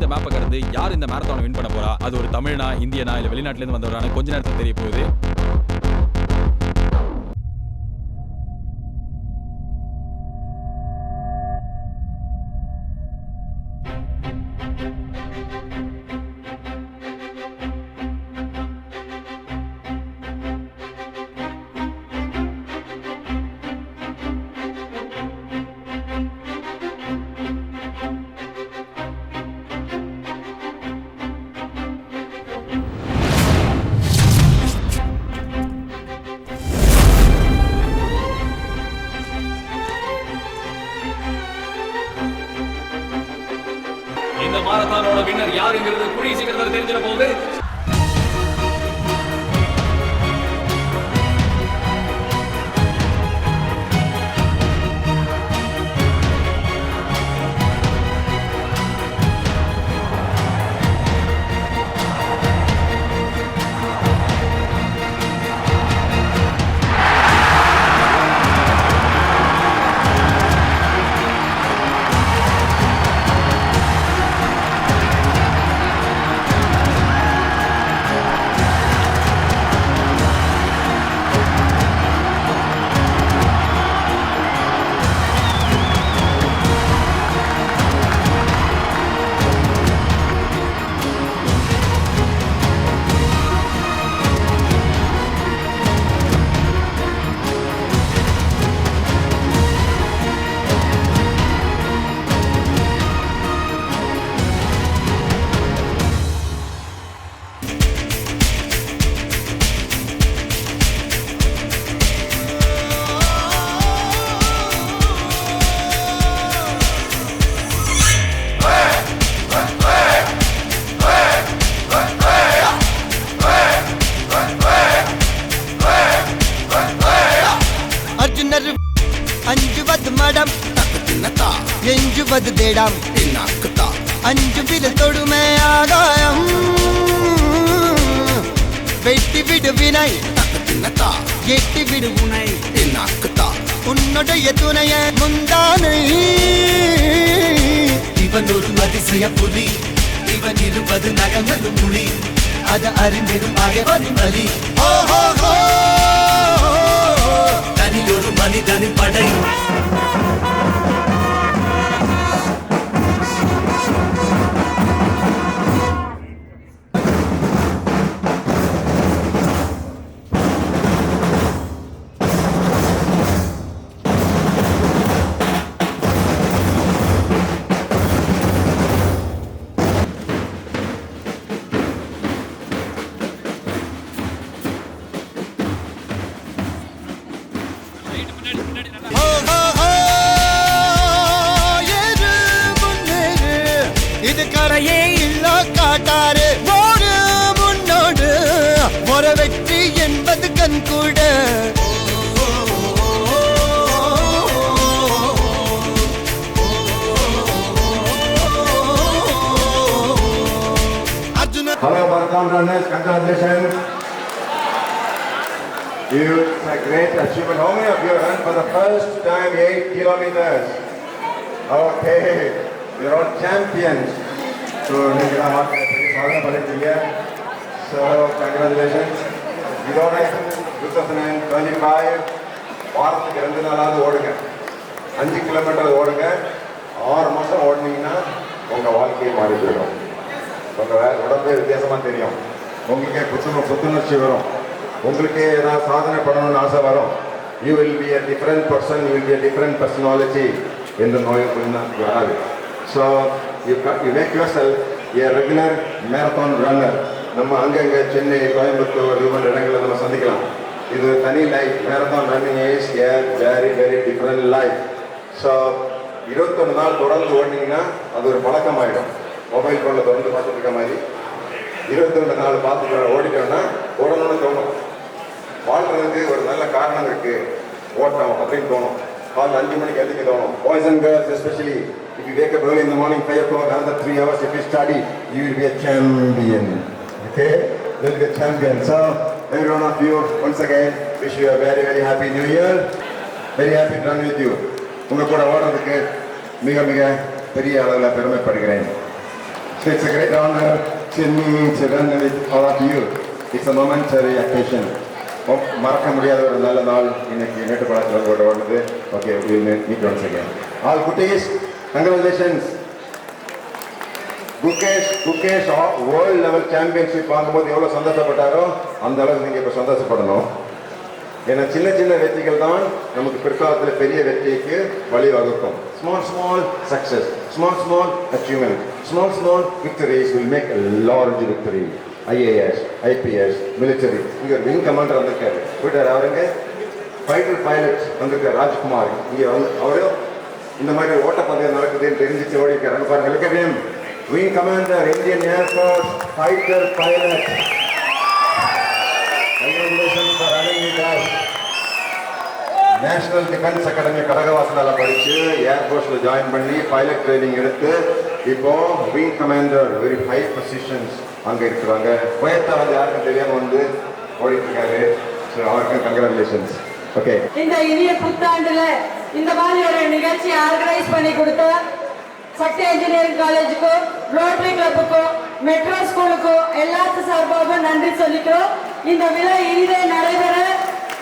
இந்த மேப்பை கடந்து யார் இந்த மேரத்தானை வின் பண்ண போறா, அது ஒரு தமிழனா, இந்தியனா, இல்ல வெளிநாட்டுல இருந்து வந்தவரான கொஞ்ச நேரத்தில் தெரிய போகுது. இந்த மாரத்தானோட வின்னர் யாருங்கிறது கூடிய சீக்கிரத்தில் தெரிஞ்சிட போகுது. அஞ்சுவது மடம் எஞ்சுவது தேடம் அஞ்சு வித தொடுமை ஆகாயம் வெட்டி விடு வினை எட்டி விடு உனை உன்னுடைய துணைய முந்தானை இவன் ஒரு அதிசய புலி இவன் இருப்பது நகமது மொழி அது அறிந்திடும் ஆகவனின் வலி தனியொரு மனிதனின் படை இது கரையே இல்ல காட்டாரு ஓடு முன்னோடு ஒரு வெற்றி என்பது கண் கூட Hello Marathon runners, congratulations. It's a great achievement. How many of you ran for the first time 8 kilometers? Okay, you're all champions. So, congratulations. இதோட 2025 வாரத்துக்கு 2 நாளாவது ஓடுங்க. 5 கிலோமீட்டர் ஓடுங்க. 6 மாதம் ஓடுனீங்கன்னா உங்கள் வாழ்க்கையை மாறி போயிடும். உங்கள் உடம்பே வித்தியாசமாக தெரியும். உங்களுக்கே புத்துணர்ச்சி வரும். உங்களுக்கே ஏதாவது சாதனை பண்ணணும்னு ஆசை வரும். You will be a different person, you will be a different personality இந்த நோய்க்கு வராது. So you make yourself a regular marathon runner. நம்ம அங்கங்கே சென்னை, கோயம்புத்தூர் இது மாதிரி இடங்களில் நம்ம சந்திக்கலாம். இது தனி life. Marathon running is a very very different life. So 21 நாள் தொடர்ந்து ஓடினீங்கன்னா அது ஒரு பழக்கமாயிடும். மொபைல் ஃபோனில் தொடர்ந்து பார்த்துட்டு இருக்க மாதிரி 22 நாள் பார்த்து ஓடிட்டோம்னா ஓடணும்னு தோணும். வாழ்றதுக்கு ஒரு நல்ல காரணம் இருக்கு, ஓட்டம் அப்படின்னு தோணும். காலையில் 5 மணிக்கு எழுதிக்க தோணும். Boys and girls especially if you wake up early in the morning 5 o'clock, another 3 hours if you study, you will be a champion. Okay, you will be a champion. So every one of you once again wish you a very very happy new year. Very happy to run with you. உங்க கூட ஓடுறதுக்கு மிக மிக பெரிய அளவில் பெருமைப்படுகிறேன். So It's a great honor to meet to run with all of you. It's a momentary occasion. மறக்க முடியாத ஒரு நல்ல நாள் இன்னைக்கு மேட்டுப்பாளையத்தில் ஓடுது. Okay, we'll meet once again. All குட்டீஸ், congratulations. Gukesh world level championship வாங்கும்போது எவ்வளோ சந்தோஷப்பட்டாரோ அந்த அளவுக்கு நீங்கள் இப்போ சந்தோஷப்படணும். ஏன்னா சின்ன சின்ன வெற்றிகள் தான் நமக்கு பிற்காலத்தில் பெரிய வெற்றிக்கு வழிவகுக்கும். Small success, small achievement, small victories will make a large victory. IAS, IPS, military. இங்கே விங் கமாண்டர் வந்திருக்காரு, போயிட்டார். அவருங்க ஃபைட்டர் பைலட் வந்திருக்கார் ராஜ்குமார். இங்கே வந்து அவரும் இந்த மாதிரி ஓட்டப்பந்தயம் நடக்குதுன்னு தெரிஞ்சிச்சு ஓடி இருக்காரு. பாருங்க, look at him. Wing Commander, Indian Air Force, fighter pilot. Congratulations for running with us. National Defense Academy கடகவாசலால படிச்சு ஏர்ஃபோர்ஸ்ல ஜாயின் பண்ணி பைலட் ட்ரைனிங் எடுத்து இப்போ wing commander very high positions அங்க இருக்கிறாங்க. குவைத்தா வந்து யாருக்கும் தெரியாம வந்து ஓடிட்டு இருக்காரு. ஸோ அவருக்கு கங்க்ராச்சுலேஷன்ஸ். ஓகே, இந்த இனிய புத்தாண்டுல இந்த மாதிரி ஒரு நிகழ்ச்சி ஆர்கனைஸ் பண்ணி கொடுத்த சக்தி இன்ஜினியரிங் காலேஜுக்கும் ரோட்டரி கிளப்புக்கும் மெட்ரோ ஸ்கூலுக்கும் எல்லாத்து சார்பாகவும் நன்றி சொல்லிக்கிறோம். இந்த விழா இனிதே நடைபெற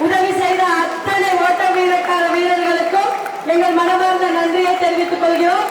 உதவி செய்த அத்தனை ஓட்ட வீரர்களுக்கும் எங்கள் மனமார்ந்த நன்றியை தெரிவித்துக் கொள்கிறோம்.